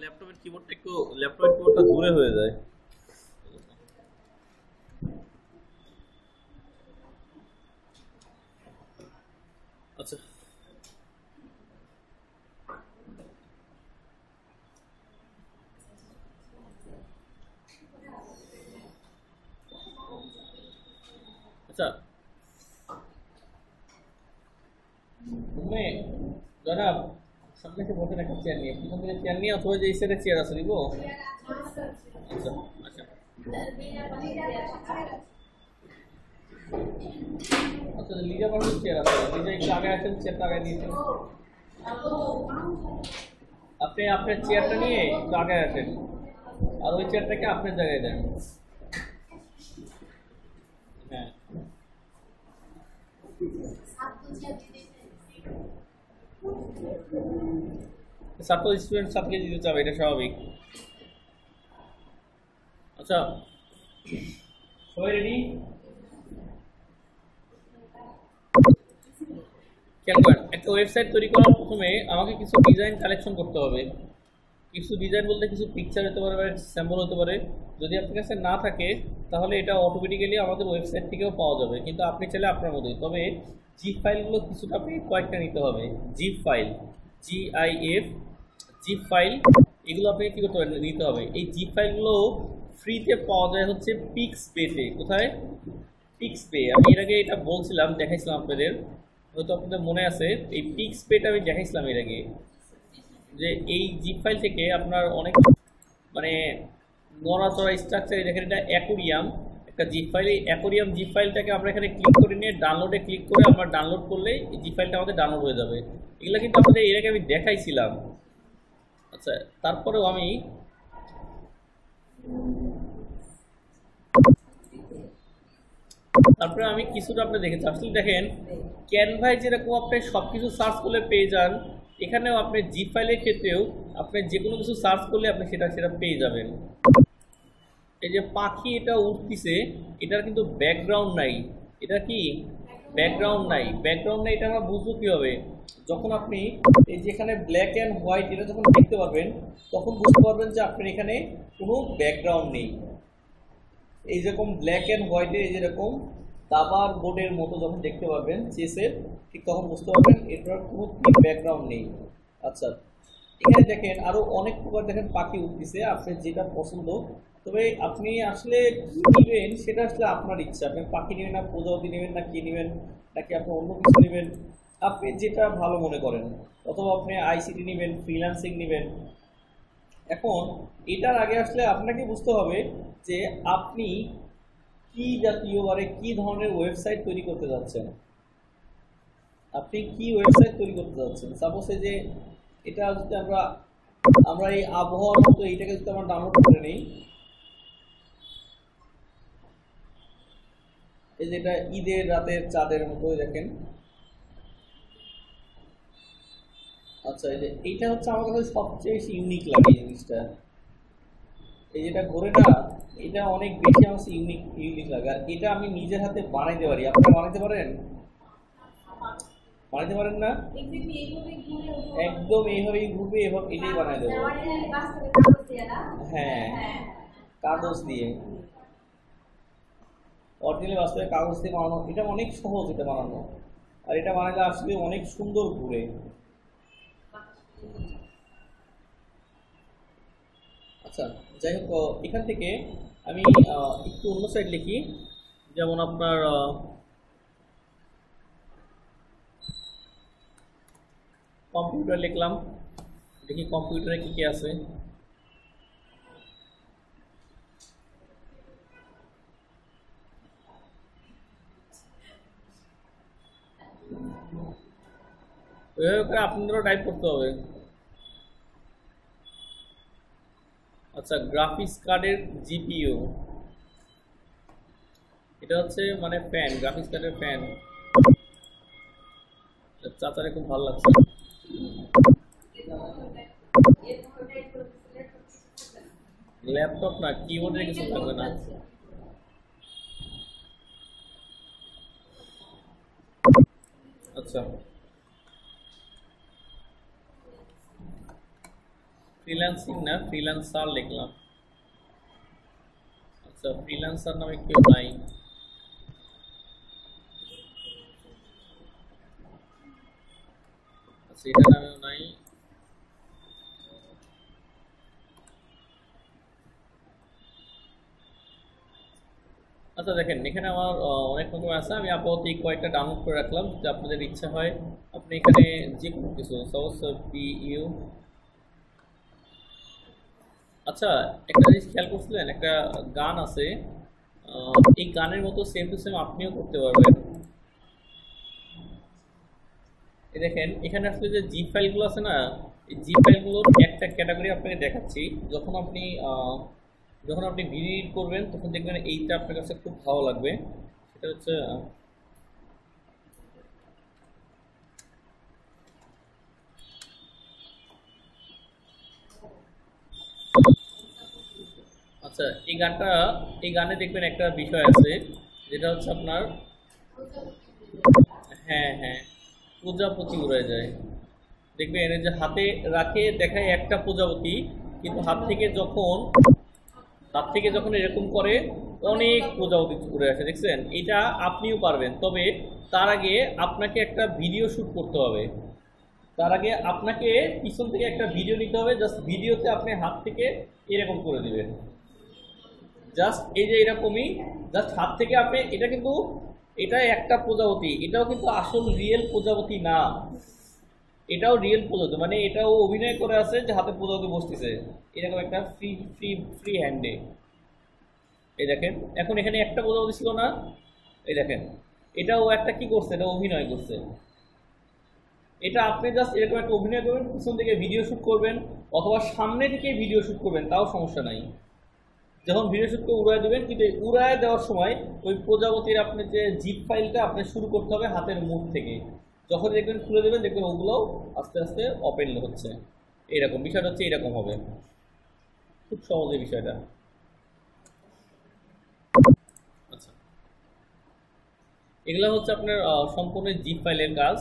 ল্যাপটপের কিবোর্ডটা একটু ল্যাপটপের কিবোর্ডটা দূরে হয়ে যায়। আচ্ছা আচ্ছা তুমি জনাব সামনে এসে বসেন একটা চেয়ার নিয়ে, পিছন থেকে চেয়ার নিয়ে অথবা যে সেটা চেয়ার আছে নিবো। আচ্ছা আচ্ছা আচ্ছা লিজা পাশের চেয়ার আছে, লিজা একটু আগে আসেন, চেয়ারটা আগে নিয়েছেন। আপনি আপনার চেয়ারটা নিয়ে একটু আগে আসেন আর ওই চেয়ারটাকে আপনার জায়গায় দেন। হ্যাঁ ছাত্র স্টুডেন্ট ছাত্রকে দিতে চাবে, এটা স্বাভাবিক। আচ্ছা সবাই রেডি? খেয়াল করেন, একটা ওয়েবসাইট তৈরি করার প্রথমে আমাকে কিছু ডিজাইন কালেকশন করতে হবে। কিছু ডিজাইন বলতে কিছু পিকচার হতে পারে বা স্যাম্পল হতে পারে। যদি আপনার কাছে না থাকে তাহলে এটা অটোমেটিক্যালি আমাদের ওয়েবসাইট থেকেও পাওয়া যাবে, কিন্তু আপনি চাইলে আপনার মতোই। তবে জিপ ফাইলগুলো কিছুটা আপনি কয়েকটা নিতে হবে। Zip file, GIF, zip file, এগুলো আপনাকে কী করতে হবে, নিতে হবে। এই জিপ ফাইলগুলো ফ্রিতে পাওয়া যায় হচ্ছে পিক্সপেতে। কোথায়? পিক্সপে। আমি এর আগে এটা বলছিলাম, দেখাইছিলাম আপনাদের, হয়তো আপনাদের মনে আছে। এই পিক্সপেটা আমি দেখাইছিলাম এর আগে, যে এই জিপ ফাইল থেকে আপনার অনেক মানে নড়াচড়া স্ট্রাকচার। দেখেন এটা অ্যাকোরিয়াম, একটা জিপ ফাইল। এই অ্যাকোরিয়াম জিপ ফাইলটাকে আমরা এখানে ক্লিক করে নিয়ে ডাউনলোডে ক্লিক করে আমরা ডাউনলোড করলে এই জিপ ফাইলটা আমাদের ডাউনলোড হয়ে যাবে। এগুলো কিন্তু আপনাদের এর আগে আমি দেখাইছিলাম। আচ্ছা তারপরেও আমি কিছুটা আপনি দেখেছি। আসলে দেখেন ক্যানভায় যেরকম আপনি সব কিছু সার্চ করলে পেয়ে যান, এখানেও আপনি জিপ ফাইলের ক্ষেত্রেও আপনি যে কোনো কিছু সার্চ করলে আপনি সেটা পেয়ে যাবেন। এই যে পাখি এটা উঠতেছে, এটার কিন্তু ব্যাকগ্রাউন্ড নাই। এটা কি ব্যাকগ্রাউন্ড নাই? ব্যাকগ্রাউন্ড নাই, এটা আমরা বুঝবো কীভাবে? যখন আপনি এই যেখানে ব্ল্যাক অ্যান্ড হোয়াইট এটা যখন দেখতে পারবেন তখন বুঝতে পারবেন যে আপনার এখানে কোনো ব্যাকগ্রাউন্ড নেই। এই যেরকম ব্ল্যাক অ্যান্ড হোয়াইটে এই যেরকম দাবার বোর্ডের মতো যখন দেখতে পাবেন চেসের, ঠিক তখন বুঝতে পারবেন এটার কোনো ব্যাকগ্রাউন্ড নেই। আচ্ছা এখানে দেখেন আরো অনেক প্রকার দেখেন পাখি উঠতেছে, আপনার যেটা পছন্দ। তবে আপনি আসলে কি নেবেন সেটা আসলে আপনার ইচ্ছা। আপনি পাখি নেবেন না প্রজাপতি নেবেন না কি নেবেন, নাকি আপনি অন্য কিছু নেবেন, আপনি যেটা ভালো মনে করেন। অথবা আপনি ICT নেবেন, ফ্রিল্যান্সিং নেবেন। এখন এটার আগে আসলে আপনাকে বুঝতে হবে যে আপনি কি জাতীয় কি ধরনের ওয়েবসাইট তৈরি করতে যাচ্ছেন। আপনি কি ওয়েবসাইট তৈরি করতে যাচ্ছেন? সাপোজ যে এটা যদি আমরা এই আবহাওয়ার মতো এইটাকে যদি আমরা ডাউনলোড করে নিই, এই যেটা ঈদের রাতের চাঁদের মতো দেখেন। আচ্ছা এই যে এইটা হচ্ছে আমার কাছে সবচেয়ে বেশি ইউনিক লাগে এই জিনিসটা। এই যেটা ঘোরে না, এটা অনেক বেশি আমার কাছে ইউনিক লাগে। আর এটা আমি নিজের হাতে বানাইতে পারি। আপনারা বানাইতে পারেন? বানাইতে পারেন না? একদম এইভাবেই ঘুরবে, এভাবে এটাই বানাই দেবো। হ্যাঁ কাগজ দিয়ে, অরিজিনাল বাস্তবে কাগজ দিয়ে বানানো। এটা অনেক সহজ এটা বানানো, আর এটা বানালে আসলে অনেক সুন্দর ঘুরে। আচ্ছা যাই হোক, এখান থেকে আমি একটু অন্য সাইড লিখি। যেমন আপনার কম্পিউটার লিখলাম, দেখি কম্পিউটারে কি কি আছে। ওইভাবে করে আপনাদেরও টাইপ করতে হবে। আচ্ছা গ্রাফিক্স কার্ডের GPU, এটা হচ্ছে মানে ফ্যান, গ্রাফিক্স কার্ডের ফ্যান। চাচারে খুব ভালো লাগছে। ল্যাপটপ না, কিবোর্ডের কিছু থাকবে না। আচ্ছা ফ্রিল্যান্সিং না, ফ্রিল্যান্সার লিখলাম। আচ্ছা, ফ্রিল্যান্সার নামে কেউ নাই। আচ্ছা, এটা নামেও নাই। আচ্ছা দেখেন, এখানে আমার অনেক রকম আছে। আমি আপাতত এই কয়েকটা ডাউনলোড করে রাখলাম, যদি আপনাদের ইচ্ছা হয় আপনি এখানে যে কোনো কিছু সাপোজ পিইউ। আচ্ছা, একটা জিনিস খেয়াল করছিলেন, একটা গান আছে, এই গানের মতো সেম টু সেম আপনিও করতে পারবেন। এই দেখেন এখানে আসলে যে জিপ ফাইলগুলো আছে না, এই জিপ ফাইলগুলোর একটা ক্যাটাগরি আপনাকে দেখাচ্ছি। যখন আপনি ভিডিও এডিট করবেন তখন দেখবেন এইটা আপনার কাছে খুব ভালো লাগবে। সেটা হচ্ছে আচ্ছা, এই গানে দেখবেন একটা বিষয় আছে, যেটা হচ্ছে আপনার, হ্যাঁ হ্যাঁ, প্রজাপতি উড়ে যায়। দেখবেন এই যে হাতে রাখে দেখায় একটা প্রজাপতি, কিন্তু হাত থেকে যখন এরকম করে অনেক প্রজাপতি উড়ে আসে, দেখছেন? এটা আপনিও পারবেন, তবে তার আগে আপনাকে একটা ভিডিও শ্যুট করতে হবে। তার আগে আপনাকে পিছন থেকে একটা ভিডিও নিতে হবে, জাস্ট ভিডিওতে আপনি হাত থেকে এরকম করে দিবেন, জাস্ট এই যে এরকমই, জাস্ট হাত থেকে আপনি, এটা কিন্তু এটা একটা প্রজাপতি, এটাও কিন্তু আসল রিয়েল প্রজাপতি না, এটাও রিয়েল প্রজাপতি, মানে এটাও অভিনয় করে আছে যে হাতে প্রজাপতি বসতেছে, এরকম একটা ফ্রি ফ্রি ফ্রি হ্যান্ডে। এই দেখেন এখন এখানে একটা প্রজাপতি ছিল না, এই দেখেন এটাও একটা কি করছে, এটা অভিনয় করছে। এটা আপনি জাস্ট এরকম একটা অভিনয় করবেন, পিছন থেকে ভিডিও শ্যুট করবেন, অথবা সামনে থেকে ভিডিও শ্যুট করবেন, তাও সমস্যা নাই। যখন ভিডিও শ্যুট করে উড়ায় দেবেন, কিন্তু উড়ায় দেওয়ার সময় ওই প্রজাপতির আপনি যে জিপ ফাইলটা আপনি শুরু করতে হবে হাতের মুখ থেকে। যখন দেখবেন খুলে দেবেন, দেখবেন ওগুলোও আস্তে আস্তে ওপেন হচ্ছে। এইরকম বিষয়টা হচ্ছে, এরকম হবে, খুব সহজে বিষয়টা। আচ্ছা, এগুলো হচ্ছে আপনার সম্পূর্ণ জিপ ফাইলের কাজ।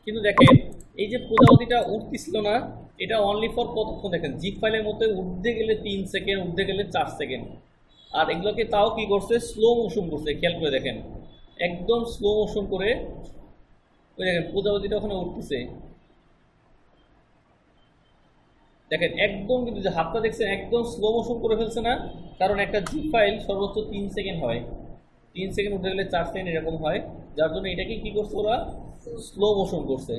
কিন্তু দেখেন এই যে প্রজাপতিটা উঠতেছিল না, এটা অনলি ফর কতক্ষণ, দেখেন জিপ ফাইলের মধ্যে উঠতে গেলে 3 সেকেন্ড, উঠতে গেলে 4 সেকেন্ড, আর এগুলোকে তাও কি করছে, স্লো মোশন করছে। খেয়াল করে দেখেন, একদম স্লো মোশন করে ওই দেখেন প্রজাপতিটা ওখানে উঠতেছে, দেখেন একদম, কিন্তু যে হাতটা দেখছেন একদম স্লো মোশন করে ফেলছে না, কারণ একটা জিপ ফাইল সর্বোচ্চ 3 সেকেন্ড হয়, 3 সেকেন্ড উঠতে গেলে 4 সেকেন্ড এরকম হয়, যার জন্য এটাকে কি করছে ওরা, স্লো মোশন করছে।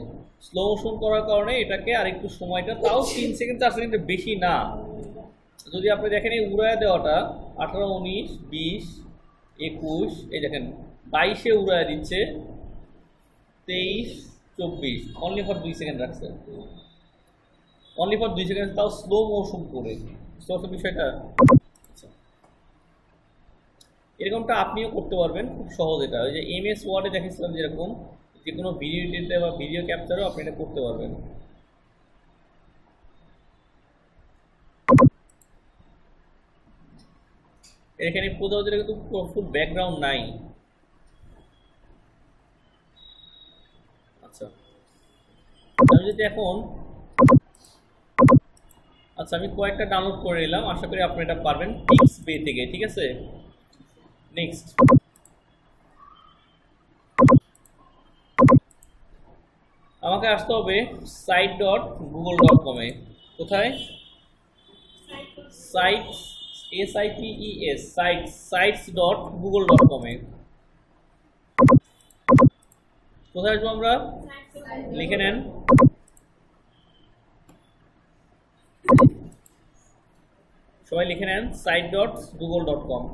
স্লো মোশন করার কারণে এটাকে আরেকটু সময়টা, তাও 3 সেকেন্ড 4 সেকেন্ডের বেশি না। যদি আপনি দেখেন এই উড়ায় দেওয়াটা 18, 19, 20, 21, এই দেখেন 22-এ উড়ায় দিচ্ছে, 23, 24, অনলি ফর 2 সেকেন্ড রাখছে, অনলি ফর 2 সেকেন্ড, তাও স্লো মোশন করে। বুঝতে বিষয়টা? এরকমটা আপনিও করতে পারবেন খুব সহজ। এটা ওই যে MS ওয়ার্ডে দেখেছিলাম, যেরকম যে কোনো ভিডিও এডিটে বা ভিডিও ক্যাপচারও আপনি এটা করতে পারবেন। এখানে প্রজাপতির কিন্তু ফুল ব্যাকগ্রাউন্ড নাই। আচ্ছা, আমি যদি এখন, আচ্ছা আমি কয়েকটা ডাউনলোড করে নিলাম, আশা করি আপনি এটা পারবেন পিক্সবে থেকে, ঠিক আছে? নেক্সট, আমাকে আসতে হবে site.google.com-এ। কোথায়? Sites, SITES, sites.google.com-এ। কোথায় আসবো আমরা? লিখে নেন, সবাই লিখে নেন site.google.com।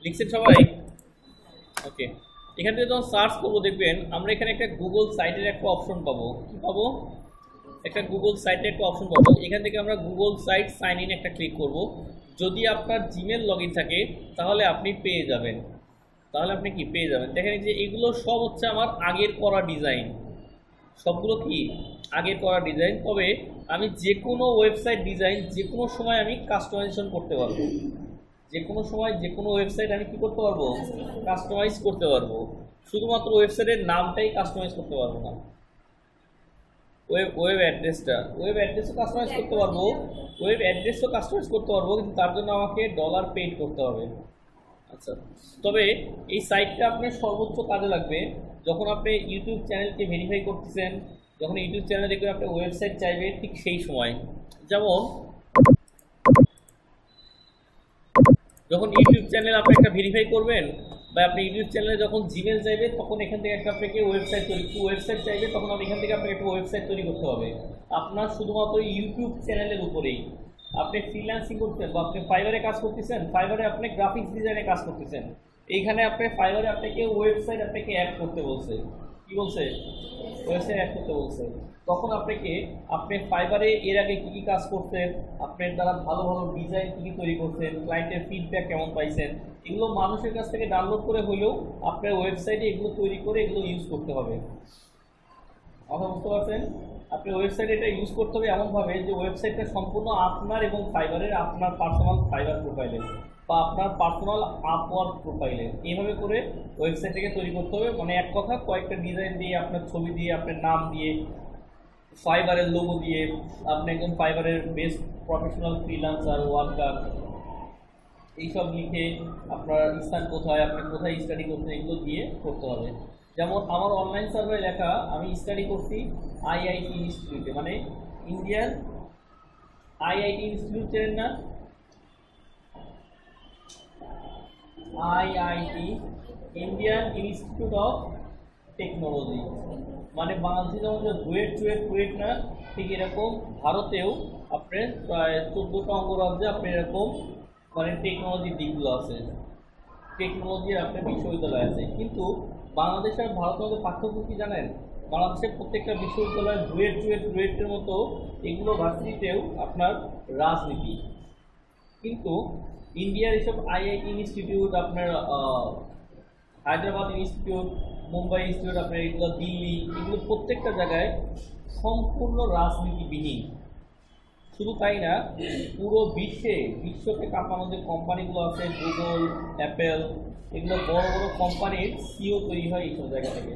লিখছেন সবাই? ওকে, এখান থেকে যখন সার্চ করবো দেখবেন আমরা এখানে একটা গুগল সাইটের একটা অপশন পাবো। কি পাবো? একটা গুগল সাইটের একটা অপশন পাবো। এখান থেকে আমরা গুগল সাইট সাইন ইন একটা ক্লিক করব। যদি আপনার জিমেল লগ ইন থাকে তাহলে আপনি পেয়ে যাবেন। তাহলে আপনি কি পেয়ে যাবেন। দেখেন যে এগুলো সব হচ্ছে আমার আগের করা ডিজাইন, সবগুলো কি আগের করা ডিজাইন। তবে আমি যে কোনো ওয়েবসাইট ডিজাইন যে কোনো সময় আমি কাস্টমাইজেশন করতে পারবো, যে কোনো সময় যে কোনো ওয়েবসাইট আমি কি করতে পারবো, কাস্টমাইজ করতে পারবো। শুধুমাত্র ওয়েবসাইটের নামটাই কাস্টমাইজ করতে পারবো না, ওয়েব অ্যাড্রেসও কাস্টমাইজ করতে পারবো, কিন্তু তার জন্য আমাকে ডলার পেড করতে হবে। আচ্ছা, তবে এই সাইটটা আপনার সর্বোচ্চ কাজে লাগবে যখন আপনি ইউটিউব চ্যানেলকে ভেরিফাই করতেছেন, যখন ইউটিউব চ্যানেল দেখবেন আপনার ওয়েবসাইট চাইবে, ঠিক সেই সময়। যেমন যখন ইউটিউব চ্যানেল আপনি একটা ভেরিফাই করবেন, বা আপনি ইউটিউব চ্যানেলে যখন জিমেল চাইবে, তখন এখান থেকে একটা আপনাকে ওয়েবসাইট চাইবে, তখন আপনি এখান থেকে আপনাকে একটা ওয়েবসাইট তৈরি করতে হবে আপনার শুধুমাত্র ইউটিউব চ্যানেলের উপরেই। আপনি ফ্রিল্যান্সিং করতেন বা আপনি ফাইবারে কাজ করতেছেন, ফাইবারে আপনি গ্রাফিক্স ডিজাইনে কাজ করতেছেন, এইখানে আপনি ফাইবারে আপনাকে ওয়েবসাইট আপনাকে অ্যাড করতে বলছে, কি বলছে, ওয়েবসাইট অ্যাড করতে বলছে। তখন আপনাকে আপনি ফাইবারে এর আগে কী কী কাজ করছেন, আপনার দ্বারা ভালো ভালো ডিজাইন কী কী তৈরি করছেন, ক্লায়েন্টের ফিডব্যাক কেমন পাইছেন, এগুলো মানুষের কাছ থেকে ডাউনলোড করে হলেও আপনার ওয়েবসাইটে এগুলো তৈরি করে এগুলো ইউজ করতে হবে। কথা বুঝতে পারছেন? আপনি ওয়েবসাইটে এটা ইউজ করতে হবে এমনভাবে যে ওয়েবসাইটটা সম্পূর্ণ আপনার এবং ফাইবারের, আপনার পার্সোনাল ফাইবার প্রোফাইলের বা আপনার পার্সোনাল আপওয়ার্ক প্রোফাইলের, এইভাবে করে ওয়েবসাইটটাকে তৈরি করতে হবে। মানে এক কথা কয়েকটা ডিজাইন দিয়ে, আপনার ছবি দিয়ে, আপনার নাম দিয়ে, ফাইবারের লোগো দিয়ে, আপনি একদম ফাইবারের বেস্ট প্রফেশনাল ফ্রিল্যান্সার ওয়ার্কার এইসব লিখে, আপনার স্থান কোথায়, আপনি কোথায় স্টাডি করছেন, এগুলো দিয়ে করতে হবে। যেমন আমার অনলাইন সার্ভারে লেখা, আমি স্টাডি করছি আইআইটি ইনস্টিটিউটে, মানে ইন্ডিয়ান আইআইটি ইনস্টিটিউট চেনেন না, IIT Indian institute of technology, মানে বাংলাদেশে যেমন যে কুয়েট না, ঠিক এরকম ভারতেও আপনার প্রায় 14টা অঙ্গরাজ্যে আপনার এরকম মানে টেকনোলজির দিকগুলো আছে, টেকনোলজির আপনার বিশ্ববিদ্যালয় আছে। কিন্তু বাংলাদেশ আর ভারতের মধ্যে পার্থক্য কি জানেন? বাংলাদেশের প্রত্যেকটা বিশ্ববিদ্যালয় বুয়েটের মতো এগুলো ভার্সিটিতেও আপনার রাজনীতি, কিন্তু ইন্ডিয়ার এসব আইআইটি ইনস্টিটিউট, আপনার হায়দ্রাবাদ ইনস্টিটিউট, মুম্বাই ইনস্টিটিউট, আপনার এগুলো দিল্লি, এগুলো প্রত্যেকটা জায়গায় সম্পূর্ণ রাজনীতিবিহীন। শুধু তাই না, পুরো বিশ্বকে কাঁপানো যে কোম্পানিগুলো আছে, গুগল, অ্যাপেল, এগুলো বড় বড় কোম্পানির সিও তৈরি হয় এইসব জায়গা থেকে,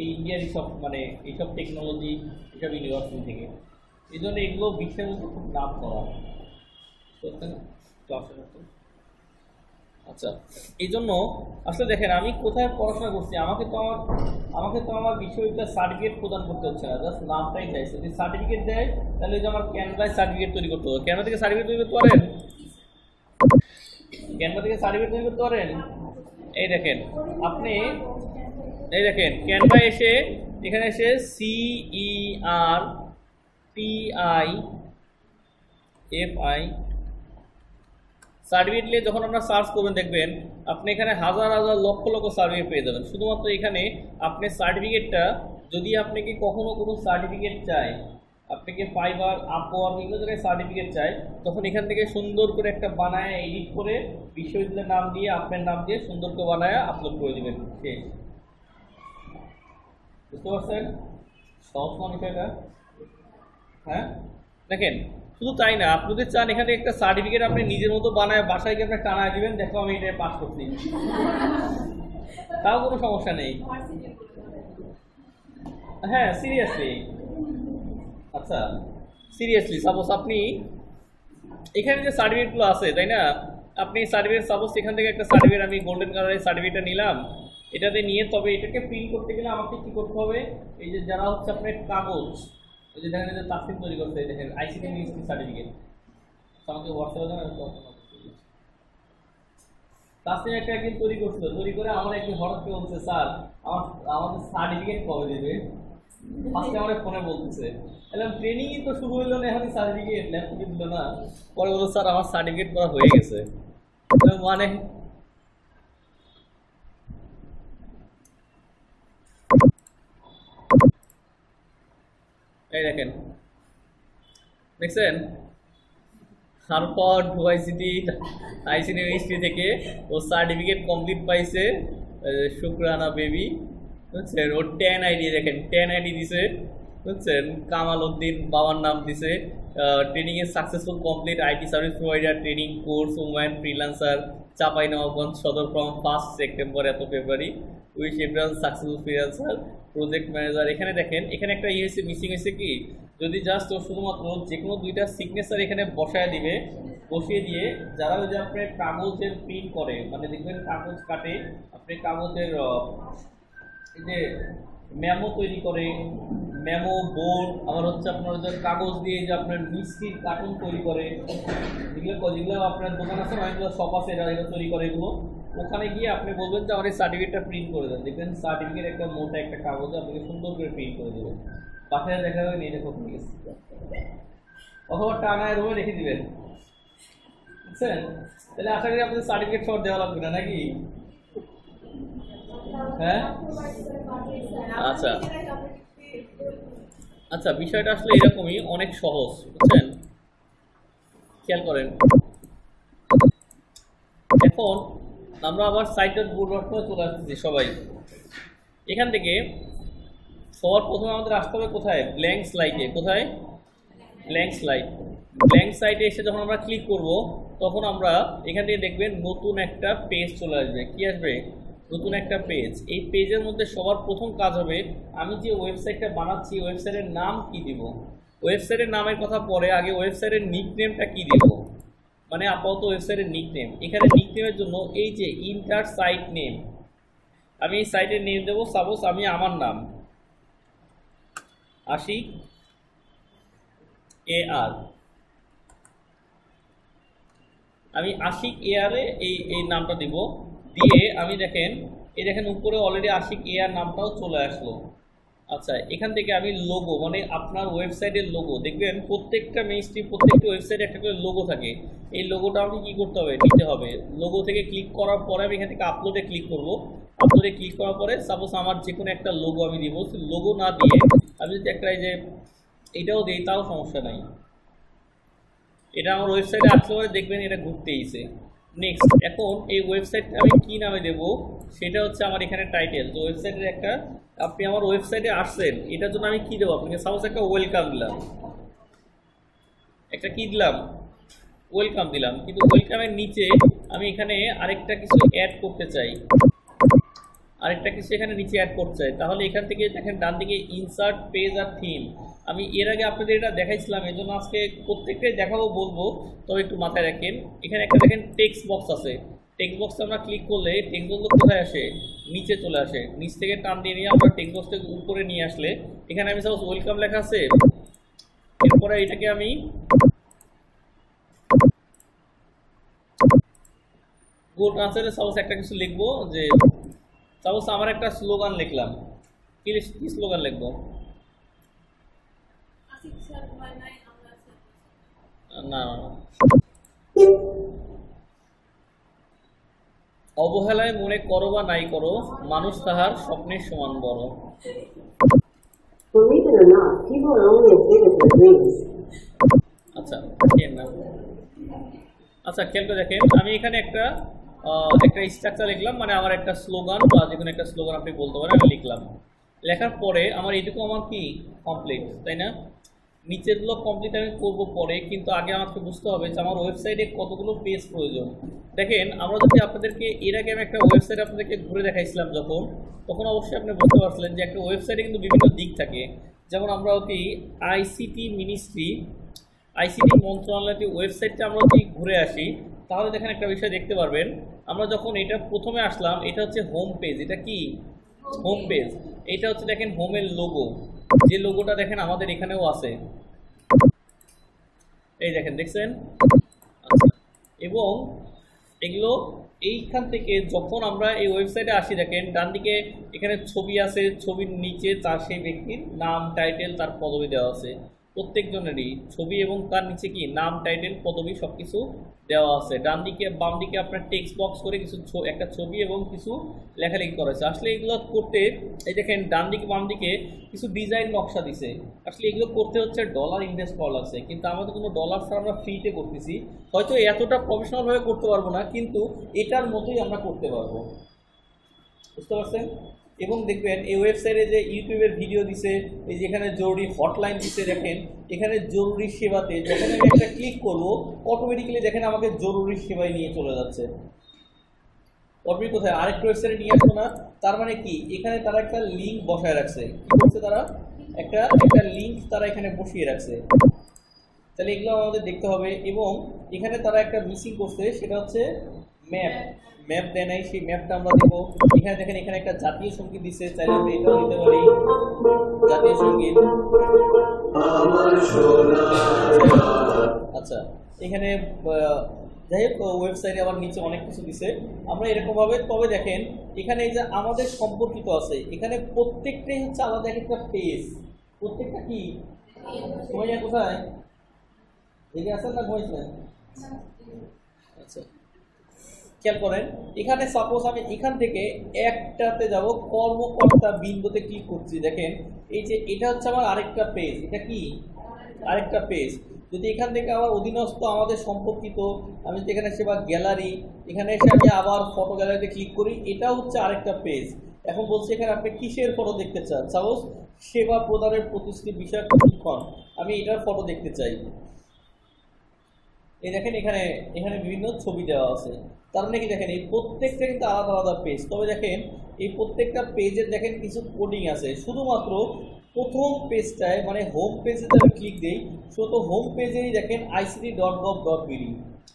এই ইন্ডিয়ার এইসব মানে এইসব টেকনোলজি, এইসব ইউনিভার্সিটি থেকে। এই জন্য এগুলো বিশ্বের মধ্যে খুব নাম করা। আচ্ছা, এই জন্য আসলে দেখেন আমি কোথায় পড়াশোনা করছি, আমাকে তো আমার বিশ্ববিদ্যালয়ের সার্টিফিকেট প্রদান করতে হচ্ছে না, জাস্ট নামটাই চাইছে। যদি সার্টিফিকেট দেয় তাহলে যে আমার ক্যানভায় সার্টিফিকেট তৈরি করতে হবে। ক্যানভা থেকে সার্টিফিকেট তৈরি করতে পারেন, এই দেখেন আপনি, এই দেখেন ক্যানভা এসে এখানে এসে CERTIFI সার্টিফিকেট নিয়ে যখন আপনারা সার্চ করবেন, দেখবেন আপনি এখানে হাজার হাজার লক্ষ লক্ষ সার্টিফিকেট পেয়ে যাবেন। শুধুমাত্র এখানে আপনি সার্টিফিকেটটা, যদি আপনাকে কখনো কোনো সার্টিফিকেট চায়, আপনাকে ফাইবার, আপওয়ার্ক এগুলো জায়গায় সার্টিফিকেট চায়, তখন এখান থেকে সুন্দর করে একটা বানায় এডিট করে বিশ্ববিদ্যালয়ের নাম দিয়ে, আপনার নাম দিয়ে সুন্দর করে বানায় আপলোড করে দেবেন। শেষ। বুঝতে পারছেন সহজ বিষয়টা? হ্যাঁ, দেখেন শুধু তাই না, আপনি যদি চান এখানে একটা সার্টিফিকেট আপনি নিজের মতো বানায় বাসায় গিয়ে আপনার টানায় দিবেন, দেখো আমি এটা পাস করছি, তাও কোনো সমস্যা নেই। হ্যাঁ, সিরিয়াসলি। আচ্ছা, সিরিয়াসলি সাপোজ আপনি এখানে যে সার্টিফিকেটগুলো আছে, তাই না, আপনি সার্টিফিকেট সাপোজ এখান থেকে একটা সার্টিফিকেট, আমি গোল্ডেন কালারের সার্টিফিকেটটা নিলাম, এটাতে নিয়ে তবে এটাকে প্রিন্ট করতে গেলে আমাকে কী করতে হবে, এই যে যারা হচ্ছে আপনার কাগজ, এই যে দেখেন যে তাসিম তৈরি করতে, দেখেন আইসিটি মিনিস্ট্রি সার্টিফিকেট, আমাকে হোয়াটসঅ্যাপে তাসিম একটা একদিন তৈরি করছিল, তৈরি করে আমার একদিন হঠাৎ করে বলছে, স্যার আমাদের সার্টিফিকেট কবে দেবে? ফার্স্টে আমার ফোনে বলতেছে, এলাম ট্রেনিংই তো শুরু হইলো না, এখন সার্টিফিকেট ল্যাপটপে দিল না। পরে বললো, স্যার আমার সার্টিফিকেট করা হয়ে গেছে। মানে এই দেখেন, দেখছেন তারপর ঢুকাইসিটি আইসিনি মিনিস্ট্রি থেকে ও সার্টিফিকেট কমপ্লিট পাইছে, শুক্রানা বেবি, বুঝছেন। ওর 10 আইডি দেখেন, 10 আইডি দিছে, বুঝছেন। কামাল উদ্দিন বাবার নাম দিছে। ট্রেনিং এর successful complete IT service provider training course woman freelancer Chapainawabganj Sadar from 1 September এত February wish everyone successful freelancer project manager. এখানে দেখেন, এখানে একটা মিসিং হয়েছে কি, যদি জাস্ট ও শুধুমাত্র যে কোনো দুইটা সিগনেচার এখানে বসায় দিবে, বসিয়ে দিয়ে যারা যদি আপনার কাগজের প্রিন্ট করে, মানে দেখবেন কাগজ কাটে, আপনি কাগজের এই যে মেমো তৈরি করে, মেমো বোর্ড, আবার হচ্ছে আপনার যে কাগজ দিয়ে যে আপনার মিষ্টির কার্টুন তৈরি করে, যেগুলো আপনার দোকান আছে না, অনেকগুলো শপ আছে এরা তৈরি করে এগুলো, ওখানে গিয়ে আপনি বলবেন যে আমার এই সার্টিফিকেটটা প্রিন্ট করে দেন। দেখবেন সার্টিফিকেট একটা মোটা একটা কাগজে আপনাকে সুন্দর করে প্রিন্ট করে দেবেন, পাঠিয়ে দেখা যাবে নিয়ে দেখো নিয়ে গেছে, অথবা টানায় রুমে রেখে দিবেন, বুঝছেন। তাহলে আশা করি আপনাদের সার্টিফিকেট সব দেওয়া লাগবে না নাকি? হ্যাঁ, আচ্ছা আচ্ছা, বিষয়টা আসলে এরকমই, অনেক সহজ, বুঝছেন। খেয়াল করেন, এখন আমরা আবার সাইট.বোর্ড.করে চলে আসতেছি সবাই। এখান থেকে সবার প্রথমে আমাদের আসতে হবে কোথায়? ব্ল্যাঙ্ক স্লাইডে। কোথায়? Blank slide. ব্ল্যাঙ্ক সাইটে এসে যখন আমরা ক্লিক করব, তখন আমরা এখান থেকে দেখবেন নতুন একটা পেজ চলে আসবে। কি আসবে? নতুন একটা পেজ। এই পেজের মধ্যে সবার প্রথম কাজ হবে, আমি যে ওয়েবসাইটটা বানাচ্ছি ওয়েবসাইটের নাম কি দিব। ওয়েবসাইটের নামের কথা পরে, আগে ওয়েবসাইটের নিকনেমটা কি দিব, মানে আপাতত ওয়েবসাইটের নিকনেম। এখানে নিকনেমের জন্য এই যে ইন্টার সাইট নেম, আমি এই সাইটের নেম দেবো, সাপোজ আমি আমার নাম আশিক AR, আমি আশিক AR এই নামটা দিব। দিয়ে আমি দেখেন, এই দেখেন উপরে অলরেডি আশিক AR নামটাও চলে আসলো। আচ্ছা, এখান থেকে আমি লোগো, মানে আপনার ওয়েবসাইটের লোগো দেখবেন, প্রত্যেকটা মেইনস্ট্রিম প্রত্যেকটা ওয়েবসাইটে একটা করে লোগো থাকে। এই লোগোটা আপনি কী করতে হবে? নিতে হবে। লোগো থেকে ক্লিক করার পরে আমি এখান থেকে আপলোডে ক্লিক করব। আপলোডে ক্লিক করার পরে সাপোজ আমার যে কোনো একটা লোগো আমি দিব। লোগো না দিয়ে আমি যদি একটা এই যে এটাও দিই, তাও সমস্যা নাই। এটা আমার ওয়েবসাইটে আসলে পরে দেখবেন এটা ঘুরতেইছে। নেক্সট, এখন এই ওয়েবসাইটটা আমি কি নামে দেব, সেটা হচ্ছে আমার এখানে টাইটেল। তো ওয়েবসাইটের একটা, আপনি আমার ওয়েবসাইটে আসছেন, এটার জন্য আমি কি দেবো আপনাকে? সাপোজ একটা ওয়েলকাম দিলাম, একটা কি দিলাম? ওয়েলকাম দিলাম। কিন্তু ওয়েলকামের নিচে আমি এখানে আরেকটা কিছু অ্যাড করতে চাই, আরেকটা কিছু এখানে নিচে অ্যাড করতে চাই। তাহলে এখান থেকে দেখেন ডান দিকে ইনসার্ট পেজ আর থিম। আমি এর আগে আপনাদের এটা দেখাইছিলাম, এই জন্য আজকে প্রত্যেকটাই দেখাবো বলবো, তবে একটু মাথায় রাখেন। এখানে একটা দেখেন টেক্সট বক্স আছে, টেক্সট বক্সে আমরা ক্লিক করলে টেক্সট বক্স কোথায় আসে? নিচে চলে আসে। নিচ থেকে টান দিয়ে নিয়ে আমরা টেক্সট বক্সটাকে উপরে নিয়ে আসলে এখানে আমি সাপোজ ওয়েলকাম লেখা আছে, এরপরে এটাকে আমি গুগল ট্রান্সলেটে সাপোজ একটা কিছু লিখবো, যে সাপোজ আমার একটা স্লোগান লিখলাম। কি স্লোগান লিখবো? না, অবহেলায় মনে করো বা নাই করো, মানুষ তাহার স্বপ্নের সমান বড়। আচ্ছা, আচ্ছা, খেয়াল করে দেখেন, আমি এখানে একটা স্ট্রাকচার লিখলাম, মানে আমার একটা স্লোগান বা যে কোনো একটা স্লোগান আপনি বলতে পারেন, আমি লিখলাম। লেখার পরে আমার এইটুকু আমার কি কমপ্লিট, তাই না? নিচেরগুলো কমপ্লিট আমি করবো পরে, কিন্তু আগে আমাকে বুঝতে হবে যে আমার ওয়েবসাইটে কতগুলো পেজ প্রয়োজন। দেখেন, আমরা যদি আপনাদেরকে এর আগে আমি একটা ওয়েবসাইট আপনাদেরকে ঘুরে দেখাইছিলাম তখন অবশ্যই আপনি বুঝতে পারছিলেন যে একটা ওয়েবসাইটে কিন্তু বিভিন্ন দিক থাকে। যেমন আমরা অতি আইসিটি মন্ত্রণালয়টি ওয়েবসাইটটা আমরা যদি ঘুরে আসি, তাহলে দেখেন একটা বিষয় দেখতে পারবেন। আমরা যখন এটা প্রথমে আসলাম, এটা হচ্ছে হোম পেজ। এটা কি হোম পেজ? এটা হচ্ছে দেখেন হোমের লোগো, যে লোগোটা দেখেন আমাদের এখানেও আছে, এই দেখেন, দেখছেন? এবং এগুলো এইখান থেকে যখন আমরা এই ওয়েবসাইটে আসি, দেখেন ডান দিকে এখানে ছবি আছে, ছবির নিচে তার সেই ব্যক্তির নাম, টাইটেল, তার পদবি দেওয়া আছে। প্রত্যেকজনেরই ছবি এবং তার নিচে কি নাম, টাইটেল, পদবি সবকিছু দেওয়া আছে। ডান দিকে বাম দিকে আপনার টেক্সট বক্স করে কিছু একটা ছবি এবং কিছু লেখালেখি করা আছে। আসলে এগুলো করতে এই দেখেন ডান দিকে বাম দিকে কিছু ডিজাইন নকশা দিছে। আসলে এগুলো করতে হচ্ছে ডলার ইনভেস্ট করা লাগছে, কিন্তু আমাদের কোনো ডলার ছাড়া আমরা ফ্রিতে করতেছি। হয়তো এতটা প্রফেশনালভাবে করতে পারবো না, কিন্তু এটার মতোই আমরা করতে পারবো। বুঝতে পারছেন? এবং দেখবেন এই ওয়েবসাইটে যে ইউটিউবের ভিডিও দিছে, এই যেখানে জরুরি হটলাইন দিছে, দেখেন এখানে জরুরি সেবাতে যখন আমি একটা ক্লিক করবো অটোমেটিক্যালি দেখেন আমাকে জরুরি সেবায় নিয়ে চলে যাচ্ছে। অটোমেটিক কোথায় আরেকটা ওয়েবসাইটে নিয়ে আসবো না। তার মানে কি এখানে তারা একটা লিঙ্ক বসায় রাখছে। কি করছে তারা? একটা লিঙ্ক তারা এখানে বসিয়ে রাখছে। তাহলে এগুলো আমাদের দেখতে হবে। এবং এখানে তারা একটা মিসিং করছে, সেটা হচ্ছে ম্যাপ। ম্যাপ দেয় নাই, সেই ম্যাপটা আমরা দেবো। এখানে দেখেন এখানে একটা জাতীয় সঙ্গীত দিচ্ছে, চাইলে আমরা এটাও দিতে পারি জাতীয় সঙ্গীত। আচ্ছা, এখানে যাই হোক ওয়েবসাইটে আবার নিচে অনেক কিছু দিছে আমরা এরকমভাবে। তবে দেখেন এখানে এই যে আমাদের সম্পর্কিত আছে, এখানে প্রত্যেকটাই হচ্ছে আলাদা একটা পেজ। প্রত্যেকটা কি ঘুমাইয়া কোথায় এদিকে আসেন না ঘুমাইছেন? আচ্ছা, খেয়াল করেন এখানে সাপোজ আমি এখান থেকে একটাতে যাব, কর্মকর্তা বিন্দুতে ক্লিক করছি। দেখেন এই যে এটা হচ্ছে আমার আরেকটা পেজ। এটা কি আরেকটা পেজ। যদি এখান থেকে আমার অধীনস্থ আমাদের সম্পর্কিত, আমি যদি এখানে সেবা গ্যালারি, এখানে এসে আমি আবার ফটো গ্যালারিতে ক্লিক করি, এটা হচ্ছে আরেকটা পেজ। এখন বলছি এখানে আপনি কিসের ফটো দেখতে চান? সাপোজ সেবা প্রদানের প্রতিশ্রুতি বিষয়ক প্রশিক্ষণ, আমি এটার ফটো দেখতে চাই। এই দেখেন এখানে এখানে বিভিন্ন ছবি দেওয়া আছে। তার মানে কি দেখেন এই প্রত্যেকটা কিন্তু আলাদা আলাদা পেজ। তবে দেখেন এই প্রত্যেকটা পেজের দেখেন কিছু কোডিং আছে। শুধুমাত্র প্রথম পেজটায় মানে হোম পেজে যদি ক্লিক দিই, শুধু হোম পেজেই দেখেন ict.gov.bd।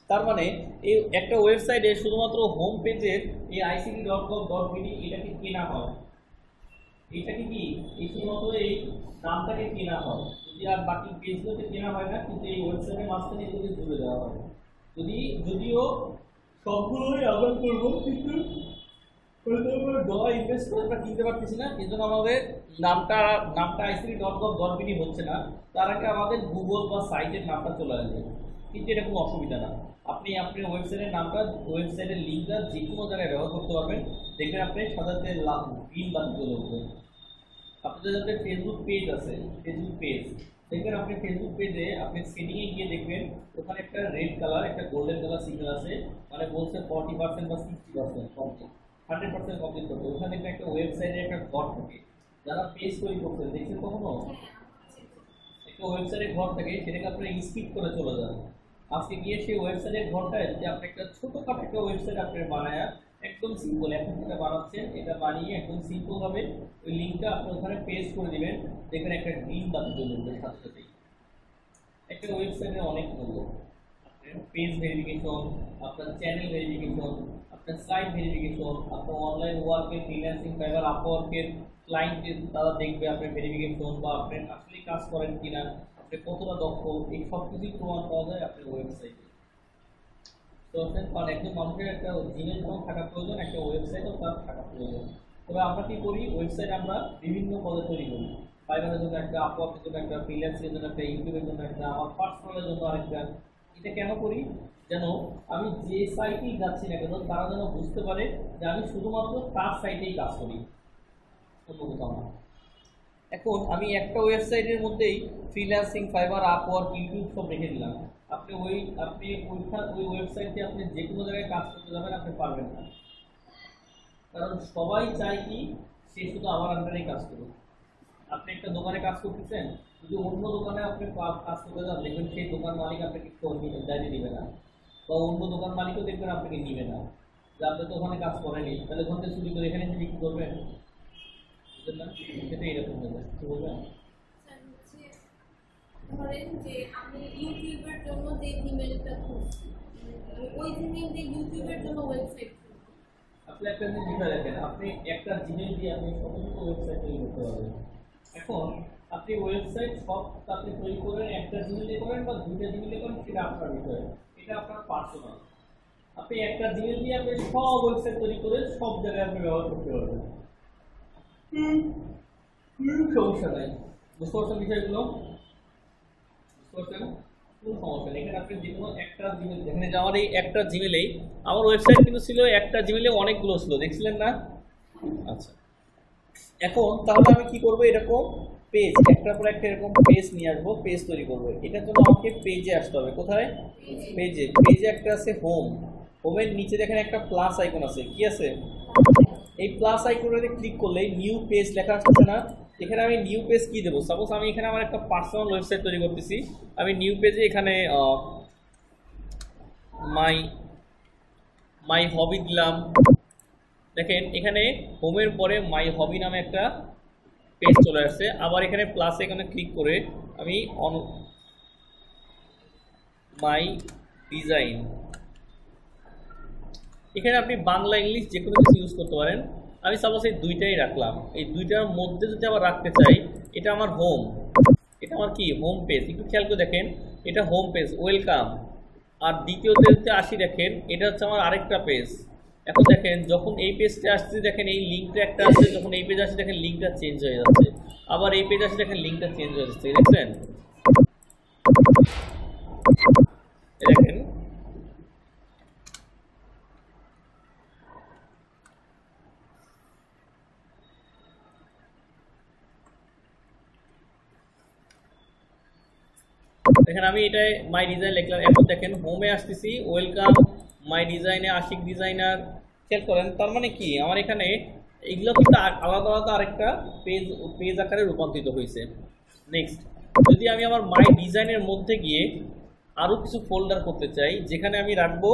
তার মানে এই একটা ওয়েবসাইটে শুধুমাত্র হোম পেজের এই ict.gov.bd এটাকে কেনা হয়। এইটাকে কি এই শুধুমাত্র এই নামটাকে কেনা হয়, যদি আর বাকি পেজগুলোতে কেনা হয় না। কিন্তু এই ওয়েবসাইটের মাঝখানে এগুলোকে জুড়ে দেওয়া হয়। যদিও সবগুলোই আবার করবো, কিন্তু ডলার ইনভেস্ট করে আমরা কিনতে পারতেছি না। এই জন্য আমাদের নামটা ict.gov.bd হচ্ছে না। তার আগে আমাদের গুগল বা সাইটের নামটা চলে আসবে, কিন্তু এটা কোনো অসুবিধা না। আপনি আপনার ওয়েবসাইটের নামটা, ওয়েবসাইটের লিঙ্কটা যে কোনো জায়গায় ব্যবহার করতে পারবেন। দেখবেন আপনি সাধারণত গ্রিন বাতি চলে উঠবে। আপনাদের যাতে ফেসবুক পেজ আছে, ফেসবুক পেজ দেখবেন আপনি ফেসবুক পেজে আপনি সেটিংয়ে গিয়ে দেখবেন ওখানে একটা রেড কালার, একটা গোল্ডেন কালার সিগন্যাল আছে, মানে বলছে 40% বা 60% কমপ্লিট, 100% কমপ্লিট করতে। ওখানে দেখবেন একটা ওয়েবসাইটের একটা ঘর থাকে। যারা পেজ তৈরি করছেন দেখছেন কখনো একটা ওয়েবসাইটের ঘর থাকে, সেটাকে আপনারা স্কিপ করে চলে যান। আজকে গিয়ে সেই ওয়েবসাইটের ঘরটায় যদি আপনি একটা ছোটোখাটো একটা ওয়েবসাইট আপনার বানায় একদম সিম্পল, এখন যেটা বানাচ্ছেন এটা বানিয়ে একদম সিম্পলভাবে ওই লিঙ্কটা আপনি ওখানে পেস্ট করে দেবেন। দেখবেন একটা গ্রিন বাতি জ্বলে উঠবে সাথে সাথেই। একটা ওয়েবসাইটের অনেক মূল্য, আপনার পেজ ভেরিফিকেশন, আপনার চ্যানেল ভেরিফিকেশন, আপনার সাইট ভেরিফিকেশন, আপনার অনলাইন ওয়ার্কের ফ্রিল্যান্সিং ফাইবার আপওয়ার্কের ক্লায়েন্টের তারা দেখবে আপনার ভেরিফিকেশন বা আপনি আসলেই কাজ করেন কিনা, আপনি কতটা দক্ষ, এই সব কিছুই প্রমাণ পাওয়া যায় আপনার ওয়েবসাইটে। তো কারণ একজন মানুষের একটা জিমেল যেমন থাকা প্রয়োজন, একটা ওয়েবসাইটও তার থাকা প্রয়োজন। তবে আমরা কি করি, ওয়েবসাইট আমরা বিভিন্ন পদে তৈরি করি। ফাইবারের জন্য একটা, আপওয়ার্কের জন্য একটা, ফ্রিল্যান্সিংয়ের জন্য একটা, ইউটিউবের জন্য একটা, আমার পার্সোনালের জন্য আরেকটা। এটা কেন করি? যেন আমি যে সাইটেই যাচ্ছি না কেন তারা যেন বুঝতে পারে যে আমি শুধুমাত্র তার সাইটেই কাজ করি, অন্য কোথাও না। এখন আমি একটা ওয়েবসাইটের মধ্যেই ফ্রিল্যান্সিং, ফাইবার, আপওয়ার্ক, ইউটিউব সব রেখে দিলাম। আপনি ওই ওয়েবসাইটে আপনি যে কোনো জায়গায় কাজ করতে যাবেন আপনি পারবেন না, কারণ সবাই চায় কি সে শুধু আমার আন্ডারেই কাজ করুক। আপনি একটা দোকানে কাজ করতেছেন, যদি অন্য দোকানে আপনি কাজ করতে যান দেখবেন সেই দোকান মালিক আপনাকে দায়িত্ব দিবে না, বা অন্য দোকান মালিকও দেখবেন আপনাকে নিবে না, যে আপনি তো ওখানে কাজ করেনি, তাহলে ওখান থেকে চুরি করে এখানে এসে বিক্রি করবেন। বুঝলেন না? সেটা এরকম হবে। কি বলবেন? ধরেন যে আমি ইউটিউবের জন্য যে জিমেইলটা খুলছি, ওই জিমেইল দিয়ে ইউটিউবের জন্য ওয়েবসাইট খুলবো। আপনি একটা জিনিস বুঝে রাখেন, আপনি একটা জিমেইল দিয়ে আপনি সমস্ত ওয়েবসাইট তৈরি করতে পারবেন। এখন আপনি ওয়েবসাইট সব আপনি তৈরি করেন একটা জিমেইল দিয়ে করেন বা দুইটা জিমেইল দিয়ে করেন, সেটা আপনার বিষয়, এটা আপনার পার্সোনাল। আপনি একটা জিমেইল দিয়ে আপনি সব ওয়েবসাইট তৈরি করে সব জায়গায় আপনি ব্যবহার করতে পারবেন, সমস্যা নাই। বুঝতে পারছেন বিষয়গুলো? করছেন, কোনো সমস্যা নেই। এখানে আপনি যে কোনো একটা জিমেল, এখানে যে আমার এই একটা জিমেলেই আমার ওয়েবসাইট কিন্তু ছিল, একটা জিমেলে অনেকগুলো ছিল, দেখছিলেন না? আচ্ছা, এখন তাহলে আমি কি করব, এরকম পেজ একটার পর একটা এরকম পেজ নিয়ে আসবো, পেজ তৈরি করবো। এটার জন্য আমাকে পেজে আসতে হবে। কোথায়? পেজে। পেজে একটা আছে হোম, হোমের নিচে দেখেন একটা প্লাস আইকন আছে, কি আছে? এই প্লাস আইকনে ক্লিক করলে নিউ পেজ লেখা আসছে না? এখানে আমি নিউ পেজ কি দেবো? সাপোজ আমি এখানে আমার একটা পার্সোনাল ওয়েবসাইট তৈরি করতেছি, আমি নিউ পেজে এখানে মাই হবি দিলাম। দেখেন এখানে হোমের পরে মাই হবি নামে একটা পেজ চলে আসছে। আবার এখানে প্লাস এখানে ক্লিক করে আমি অন মাই ডিজাইন, এখানে আপনি বাংলা ইংলিশ যে কোনো কিছু ইউজ করতে পারেন। আমি সাপোজ এই দুইটাই রাখলাম। এই দুইটার মধ্যে যদি আবার রাখতে চাই, এটা আমার হোম, এটা আমার কি হোম পেজ। একটু খেয়াল করে দেখেন, এটা হোম পেজ, ওয়েলকাম। আর দ্বিতীয়তে আসি, দেখেন এটা হচ্ছে আমার আরেকটা পেজ। এখন দেখেন যখন এই পেজটা আসছে, দেখেন এই লিঙ্কটা একটা আসছে, যখন এই পেজ আসছে দেখেন লিঙ্কটা চেঞ্জ হয়ে যাচ্ছে, আবার এই পেজ আসছে দেখেন লিঙ্কটা চেঞ্জ হয়ে যাচ্ছে। দেখছেন? দেখেন দেখেন আমি এটাই মাই ডিজাইন লিখলাম। এখন দেখেন হোমে আসতেছি, ওয়েলকাম, মাই ডিজাইনে আশিক ডিজাইনার। খেয়াল করেন, তার মানে কি আমার এখানে এগুলো কিন্তু আলাদা আলাদা আরেকটা পেজ আকারে রূপান্তরিত হয়েছে। নেক্সট, যদি আমি আমার মাই ডিজাইনের মধ্যে গিয়ে আরও কিছু ফোল্ডার করতে চাই, যেখানে আমি রাখবো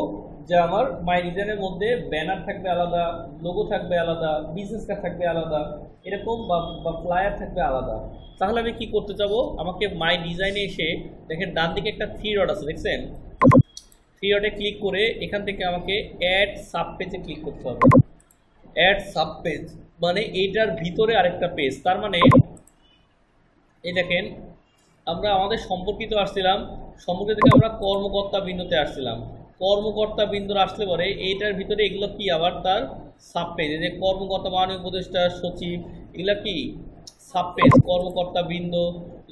যে আমার মাই ডিজাইনের মধ্যে ব্যানার থাকবে আলাদা, লোগো থাকবে আলাদা, বিজনেস কার্ড থাকবে আলাদা, এরকম বা ফ্লায়ার থাকবে আলাদা, তাহলে আমি কি করতে চাবো? আমাকে মাই ডিজাইনে এসে দেখেন ডান দিকে একটা থ্রি ডট আছে, দেখছেন? থ্রি ডটে ক্লিক করে এখান থেকে আমাকে অ্যাড সাব পেজে ক্লিক করতে হবে। অ্যাড সাব পেজ মানে এইটার ভিতরে আরেকটা পেজ। তার মানে এই দেখেন আমরা আমাদের সম্পর্কিত আসছিলাম, সম্পর্কিত থেকে আমরা কর্মকর্তা বিন্দুতে আসছিলাম। কর্মকর্তা বিন্দুর আসলে পরে এইটার ভিতরে এগুলো কি আবার তার সাব পেজ, যে কর্মকর্তা, মাননীয় উপদেষ্টা, সচিব, এগুলো কি সাব পেজ। কর্মকর্তা বিন্দু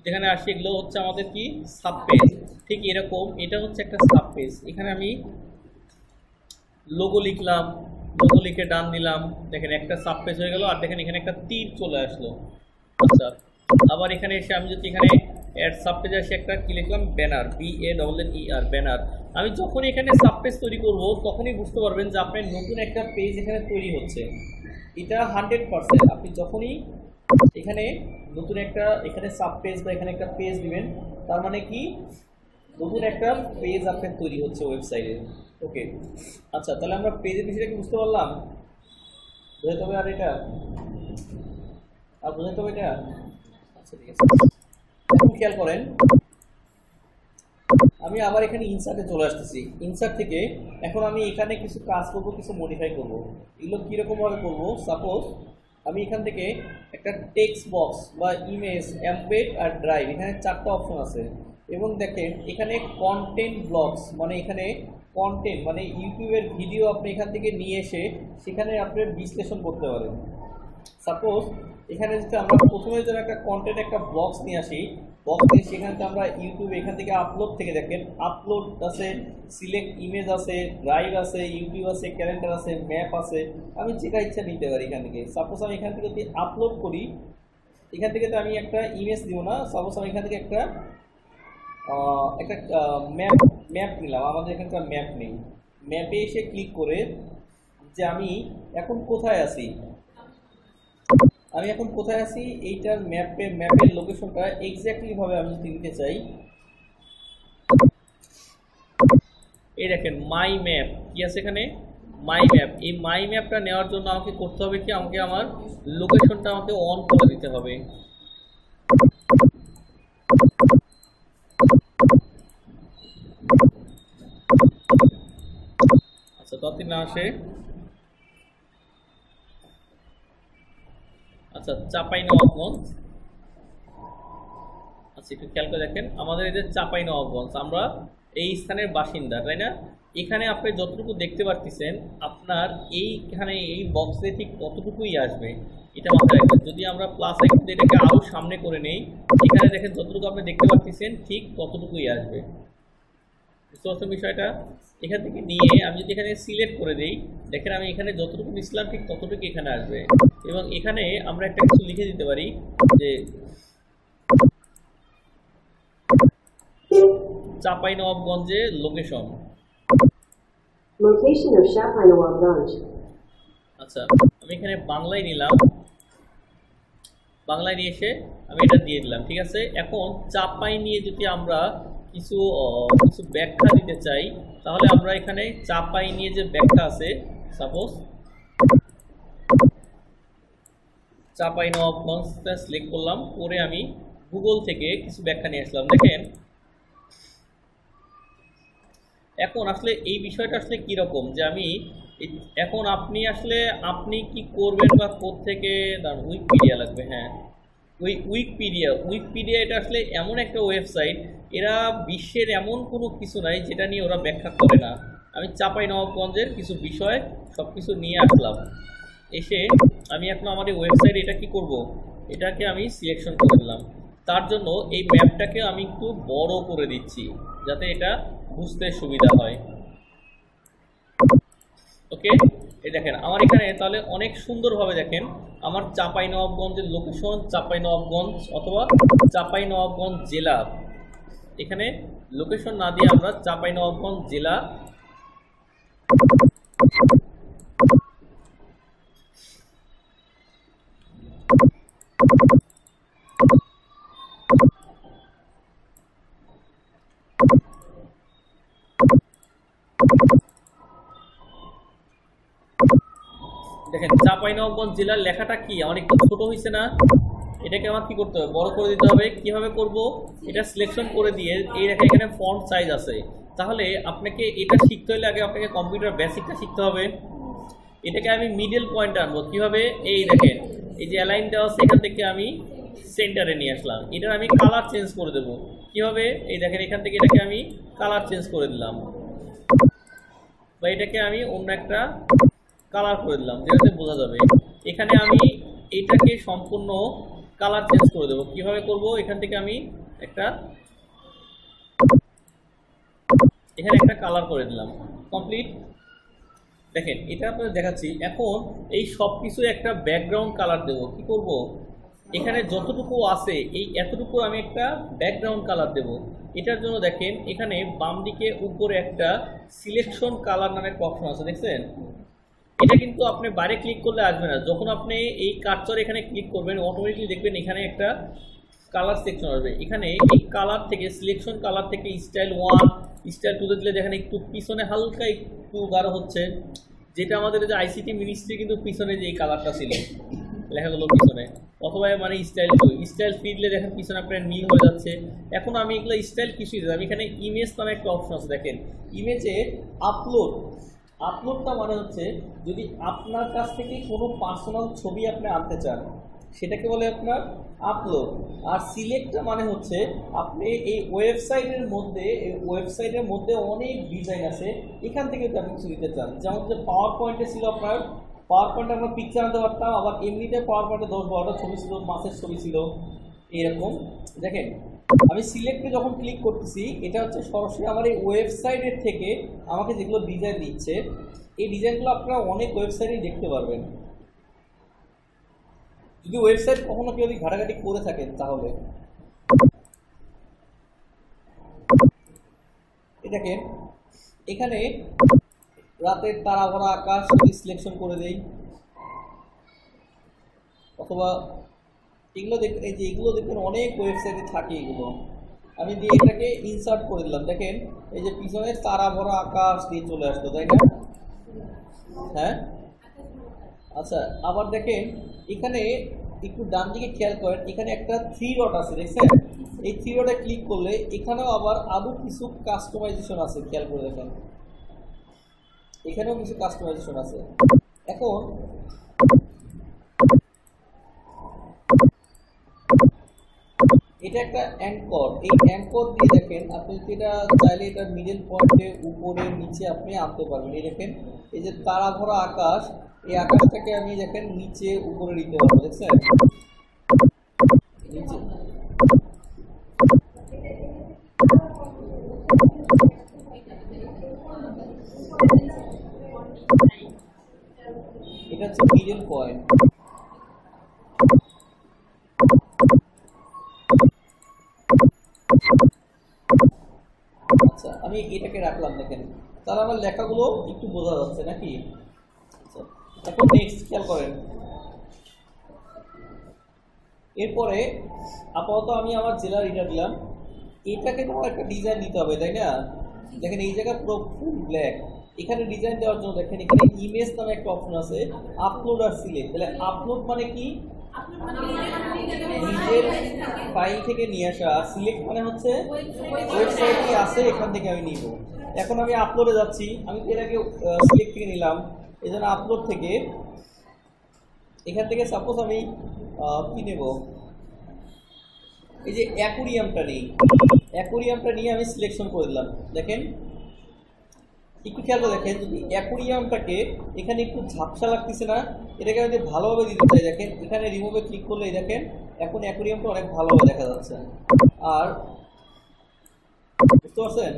যেখানে আসে এগুলো হচ্ছে আমাদের কি সাব পেজ। ঠিক এরকম এটা হচ্ছে একটা সাব পেজ। এখানে আমি লোগো লিখলাম, লোগো লিখে ডান দিলাম, দেখেন একটা সাব পেজ হয়ে গেল। আর দেখেন এখানে একটা তীর চলে আসলো। আচ্ছা, আবার এখানে এসে আমি যদি এখানে অ্যাড সাব পেজে এসে একটা কি লিখলাম, ব্যানার, BANNER, ব্যানার। আমি যখন এখানে সাব পেজ তৈরি করব তখনই বুঝতে পারবেন যে আপনার নতুন একটা পেজ এখানে তৈরি হচ্ছে। এটা 100%। আপনি যখনই এখানে নতুন একটা এখানে সাব পেজ বা এখানে একটা পেজ দিবেন, তার মানে কি নতুন একটা পেজ আপনার তৈরি হচ্ছে ওয়েবসাইটে। ওকে, আচ্ছা তাহলে আমরা পেজের বিষয়টা কি বুঝতে পারলাম? বুঝতে হবে আর এটা আর বুঝতে হবে এটা। আচ্ছা ঠিক আছে, এখন খেয়াল করেন আমি আবার এখানে ইনসার্টে চলে আসতেছি। ইনসার্ট থেকে এখন আমি এখানে কিছু কাজ করব, কিছু মডিফাই করব। এগুলো কীরকমভাবে করব? সাপোজ আমি এখান থেকে একটা টেক্সট বক্স বা ইমেজ, এমবেড আর ড্রাইভ, এখানে চারটা অপশন আছে। এবং দেখেন এখানে কন্টেন্ট ব্লগস মানে এখানে কন্টেন্ট মানে ইউটিউবের ভিডিও আপনি এখান থেকে নিয়ে এসে সেখানে আপনি বিশ্লেষণ করতে পারেন। সাপোজ এখানে যদি আমরা প্রথমে যেন একটা কন্টেন্ট একটা বক্স নিয়ে আসি, বক্স নিয়ে সেখানে তো আমরা ইউটিউবে এখান থেকে আপলোড থেকে দেখেন আপলোড আছে, সিলেক্ট ইমেজ আছে, ড্রাইভ আছে, ইউটিউব আছে, ক্যালেন্ডার আছে, ম্যাপ আছে, আমি যেটা ইচ্ছা নিতে পারি এখান থেকে। সাপোজ আমি এখান থেকে যদি আপলোড করি, এখান থেকে তো আমি একটা ইমেজ দিব না, সাপোজ আমি এখান থেকে একটা ম্যাপ নিলাম, আমাদের এখানকার ম্যাপ নেই। ম্যাপে এসে ক্লিক করে যে আমি এখন কোথায় আছি, এইটার ম্যাপের লোকেশনটা এক্স্যাক্টলি ভাবে আমি যদি নিতে চাই, এই দেখেন মাই ম্যাপ কি আছে এখানে, মাই ম্যাপ। এই মাই ম্যাপটা নেওয়ার জন্য আমাকে করতে হবে কি, আমাকে আমার লোকেশনটা আমাকে অন করে দিতে হবে। আচ্ছা ততদিন না আসে। আচ্ছা চাঁপাইনবাবগঞ্জ, আচ্ছা একটু খেয়াল করে দেখেন আমাদের এই যে চাঁপাইনবাবগঞ্জ, আমরা এই স্থানের বাসিন্দা, তাই না? এখানে আপনি যতটুকু দেখতে পাচ্ছেন আপনার এইখানে এই বক্সে ঠিক ততটুকুই আসবে। এটা মাথায় রাখবেন। যদি আমরা প্লাস আইকন দিয়ে এটাকে আরও সামনে করে নেই, এখানে দেখেন যতটুকু আপনি দেখতে পাচ্ছেন ঠিক ততটুকুই আসবে। বুঝতে পারছেন বিষয়টা? এখান থেকে নিয়ে আমি যদি এখানে সিলেক্ট করে দিই, দেখেন আমি এখানে যতটুকু নিচ্ছিলাম ঠিক ততটুকু এখানে আসবে। এবং এখানে আমরা একটা কিছু লিখে দিতে পারি যে চাঁপাইনবাবগঞ্জের লোকেশন। আচ্ছা, আমি এখানে বাংলায় নিলাম, বাংলায় নিয়ে এসে আমি এটা দিয়ে দিলাম, ঠিক আছে। এখন চাপাই নিয়ে যদি আমরা কিছু কিছু ব্যাখ্যা দিতে চাই, তাহলে আমরা এখানে চাপাই নিয়ে যে ব্যাখ্যা আছে, সাপোজ চাঁপাইনবাবগঞ্জটা সিলেক্ট করলাম, করে আমি গুগল থেকে কিছু ব্যাখ্যা নিয়ে আসলাম। দেখেন এখন আসলে এই বিষয়টা আসলে কীরকম, যে আমি এখন আপনি কি করবেন বা কোত্থেকে, উইকিপিডিয়া লাগবে, হ্যাঁ উইকিপিডিয়া এটা আসলে এমন একটা ওয়েবসাইট, এরা বিশ্বের এমন কোনো কিছু নাই যেটা নিয়ে ওরা ব্যাখ্যা করে না। আমি চাঁপাইনবাবগঞ্জের কিছু বিষয় সব কিছু নিয়ে আসলাম, এসে আমি এখন আমার এই ওয়েবসাইট এটা কি করব, এটাকে আমি সিলেকশন করে দিলাম। তার জন্য এই ম্যাপটাকে আমি একটু বড় করে দিচ্ছি যাতে এটা বুঝতে সুবিধা হয়। ওকে, এই দেখেন আমার এখানে তাহলে অনেক সুন্দরভাবে দেখেন আমার চাঁপাইনবাবগঞ্জের লোকেশন চাঁপাইনবাবগঞ্জ অথবা চাঁপাইনবাবগঞ্জ জেলা, এখানে লোকেশন না দিয়ে আমরা চাঁপাইনবাবগঞ্জ জেলা দেখেন চাঁপাইনবাবগঞ্জ জেলার লেখাটা কি অনেক ছোট হয়েছে না, এটাকে আমার কি করতে হবে, বড় করে দিতে হবে। কিভাবে করব, এটা সিলেকশন করে দিয়ে এই রেখা এখানে ফন্ট সাইজ আছে, তাহলে আপনাকে এটা শিখতে হলে আগে আপনাকে কম্পিউটার বেসিকটা শিখতে হবে। এটাকে আমি মিডল পয়েন্ট আনবো কিভাবে, এই দেখেন এই যে অ্যালাইনটা আছে এখান থেকে আমি সেন্টারে নিয়ে আসলাম, এটার আমি কালার চেঞ্জ করে দেবো কিভাবে, এই দেখেন এখান থেকে এটাকে আমি কালার চেঞ্জ করে দিলাম, বা এটাকে আমি অন্য একটা কালার করে দিলাম যেটাতে বোঝা যাবে। এখানে আমি এটাকে সম্পূর্ণ কালার চেঞ্জ করে দেবো কিভাবে করব, এখান থেকে আমি এখানে একটা কালার করে দিলাম, কমপ্লিট। দেখেন এটা আপনাদের দেখাচ্ছি। এখন এই সব কিছু একটা ব্যাকগ্রাউন্ড কালার দেবো, কি করব, এখানে যতটুকু আছে এই এতটুকু আমি একটা ব্যাকগ্রাউন্ড কালার দেব। এটার জন্য দেখেন এখানে বাম দিকে উপরে একটা সিলেকশন কালার নামে একটা অপশন আছে, দেখছেন? এটা কিন্তু আপনি বাইরে ক্লিক করলে আসবে না, যখন আপনি এই কার্সর এখানে ক্লিক করবেন অটোমেটিকলি দেখবেন এখানে একটা কালার সেকশন আসবে। এখানে এই কালার থেকে সিলেকশন কালার থেকে স্টাইল 1 স্টাইল 2 দিলে দেখেন একটু পিছনে হালকা একটু গাঢ় হচ্ছে, যেটা আমাদের যে আইসিটি মিনিস্ট্রি কিন্তু পিছনে যে এই কালারটা ছিল লেখাগুলো পিছনে, অথবা মানে স্টাইল 2 স্টাইল 3 দিলে দেখেন পিছনে আপনার নীল হয়ে যাচ্ছে। এখন আমি এগুলো স্টাইল কিছুই দিলাম, আমি এখানে ইমেজ নামে একটা অপশন আছে, দেখেন ইমেজে আপলোডটা মানে হচ্ছে যদি আপনার কাছ থেকে কোনো পার্সোনাল ছবি আপনি আনতে চান সেটাকে বলে আপনার আপলোড। আর সিলেক্টটা মানে হচ্ছে আপনি এই ওয়েবসাইটের মধ্যে অনেক ডিজাইন আছে, এখান থেকে যদি আপনি কিছু দিতে চান, যেমন যে পাওয়ার পয়েন্টে ছিল আপনার পাওয়ার পয়েন্টে আমরা পিকচার আনতে পারতাম, আবার এমনিতে পাওয়ার পয়েন্টে 10-12টা ছবি ছিল, মাছের ছবি ছিল এরকম। দেখেন আমি সিলেক্টে যখন ক্লিক করতেছি এটা হচ্ছে সরাসরি আমার এই ওয়েবসাইটের থেকে আমাকে যেগুলো ডিজাইন দিচ্ছে, এই ডিজাইনগুলো আপনারা অনেক ওয়েবসাইটেই দেখতে পারবেন। যদি ওয়েবসাইট কখনো কেউ যদি ঘাটাঘাটি করে থাকেন তাহলে দেখেন এখানে রাতের তারা ভরা আকাশ সিলেকশন করে দেই, অথবা এগুলো এই যে এগুলো দেখবেন অনেক ওয়েবসাইটে থাকে, এগুলো আমি দিয়ে এটাকে ইনসার্ট করে দিলাম। দেখেন এই যে পিছনে তারা ভরা আকাশ দিয়ে চলে আসলো, তাই না? হ্যাঁ আচ্ছা, আবার দেখেন এখানে একটু ডান দিকে খেয়াল করেন, এখানে একটা 3 ডট আছে, দেখছেন? এই 3 ডটে ক্লিক করলে এখানেও আবার আরো কিছু কাস্টমাইজেশন আছে, খেয়াল করে দেখেন এখানেও কিছু কাস্টমাইজেশন আছে। এখন এটা একটা অ্যাঙ্কর, এই অ্যাঙ্কর দিয়ে দেখেন আপনি যেটা চাইলে এটা মিডল পয়েন্টে উপরে নিচে আপনি আনতে পারবেন। এই দেখেন এই যে তারা ভরা আকাশ এই আকাশটাকে আমি দেখেন নিচে উপরে নিতে পারবো, দেখছেন নিচে। এটা হচ্ছে মিডল পয়েন্ট। আচ্ছা আমি এটাকে রাখলাম দেখেন, তাহলে আমার লেখাগুলো একটু বোঝা যাচ্ছে নাকি। আচ্ছা এখন নেক্সট খেয়াল করেন, এরপরে আপাতত আমি আমার জেলার এটা দিলাম, এটাকে তোমার একটা ডিজাইন দিতে হবে তাই না। দেখেন এই জায়গা পুরো ফুল ব্ল্যাক, এখানে ডিজাইন দেওয়ার জন্য দেখেন এখানে ইমেজ নামে একটা অপশন আছে, আপলোড আর সিলেক্ট। তাহলে আপলোড মানে কি, নিজের ফাইল থেকে নিয়ে আসা, আর সিলেক্ট মানে হচ্ছে ওয়েবসাইট কি আছে এখান থেকে আমি নিব। এখন আমি আপলোডে যাচ্ছি, আমি তো এর আগে সিলেক্ট থেকে নিলাম, এই জন্য আপলোড থেকে এখান থেকে সাপোজ আমি কি নেব, এই যে অ্যাকুরিয়ামটা নেই, অ্যাকুরিয়ামটা নিয়ে আমি সিলেকশন করে দিলাম। দেখেন একটু খেয়াল করে দেখেন, যদি অ্যাকুরিয়ামটাকে এখানে একটু ঝাপসা লাগতেছে না, এটাকে আমি যদি ভালোভাবে দিতে চাই দেখেন এখানে রিমুভে ক্লিক করলে দেখেন এখন অ্যাকুরিয়ামটা অনেক ভালোভাবে দেখা যাচ্ছে। আর বুঝতে পারছেন?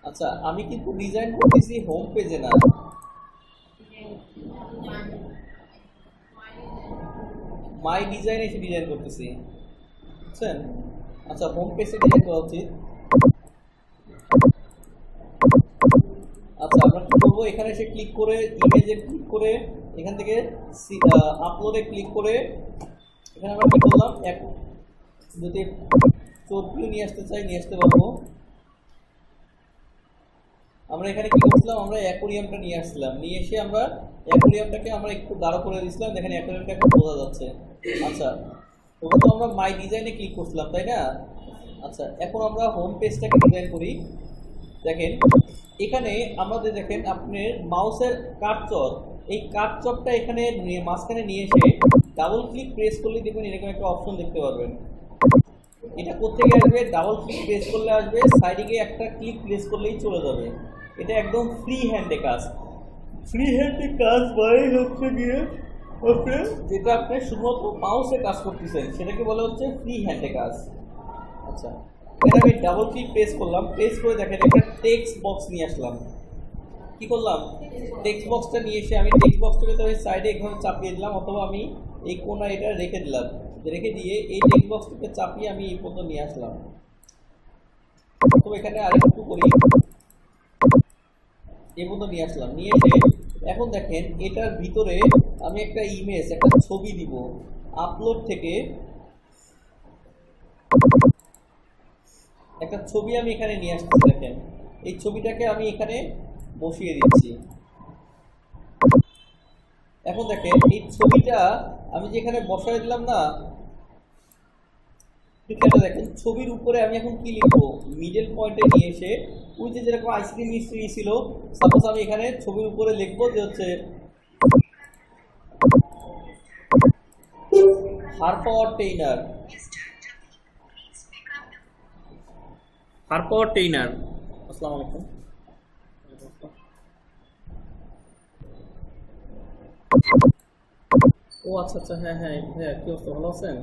আচ্ছা আমি কিন্তু ডিজাইন করতেছি হোম পেজে না, মাই ডিজাইনে এসে ডিজাইন করতেছি, বুঝছেন? আচ্ছা হোম পেজে ডিজাইন করা উচিত। আচ্ছা আমরা কি করবো, এখানে এসে ক্লিক করে ইমেজে ক্লিক করে এখান থেকে আপলোডে ক্লিক করে এখানে আমরা কি করলাম, যদি চোরগুলো নিয়ে আসতে চাই নিয়ে আসতে পারবো। আমরা এখানে কি করছিলাম, আমরা অ্যাকোরিয়ামটা নিয়ে আসছিলাম, নিয়ে এসে আমরা অ্যাকোরিয়ামটাকে আমরা একটু গাঢ় করে দিয়েছিলাম, দেখেন অ্যাকোরিয়ামটা একটু বোঝা যাচ্ছে। আচ্ছা ওটা তো আমরা মাই ডিজাইনে ক্লিক করছিলাম তাই না। আচ্ছা এখন আমরা হোম পেজটাকে ডিজাইন করি। দেখেন এখানে আমাদের দেখেন আপনার মাউসের কাটচর, এই কাটচরটা এখানে মাঝখানে নিয়ে এসে ডাবল ক্লিক প্রেস করলে দেখবেন এরকম একটা অপশন দেখতে পারবেন। এটা কোত্থেকে আসবে, ডাবল ক্লিক প্রেস করলে আসবে, সাইডে গিয়ে একটা ক্লিক প্রেস করলেই চলে যাবে। এটা একদম ফ্রি হ্যান্ডে কাজ, ফ্রি হ্যান্ডে কাজ মানে হচ্ছে গিয়ে যেটা আপনি শুধুমাত্র মাউসে কাজ করতেছেন সেটাকে বলা হচ্ছে ফ্রি হ্যান্ডে কাজ। আচ্ছা এখানে আমি ডাবল ক্লিক প্রেস করলাম, প্রেস করে দেখেন একটা টেক্সট বক্স নিয়ে আসলাম। কি করলাম, টেক্সট বক্সটা নিয়ে এসে আমি টেক্সট বক্সটাকে তো সাইডে এখানে চাপিয়ে দিলাম, অথবা আমি এই কোণা এটা রেখে দিলাম, রেখে দিয়ে এই টেক্সট বক্সটাকে চাপিয়ে আমি এই পর্যন্ত নিয়ে আসলাম। তো এখানে আরেকটু করি, এই পর্যন্ত নিয়ে আসলাম, নিয়ে এসে এখন দেখেন এটার ভিতরে আমি একটা ইমেজ একটা ছবি দিব, আপলোড থেকে একটা ছবি আমি এখানে নিয়ে আসছি। দেখেন এই ছবিটাকে আমি এখানে বসিয়ে দিচ্ছি। এখন দেখেন এই ছবিটা আমি যেখানে বসাই দিলাম না, দেখেন ছবির উপরে আমি এখন কি লিখবো, মিডল পয়েন্টে নিয়ে এসে ওই যে যেরকম আইসক্রিম মিষ্টি ছিল, সাপোজ আমি এখানে ছবির উপরে লিখবো যে হচ্ছে হারপাওয়ার টেইনার, হারপাওয়ার টেইনার। আসসালামু আলাইকুম। ও আচ্ছা আচ্ছা, হ্যাঁ হ্যাঁ হ্যাঁ, কি অবস্থা, ভালো আছেন?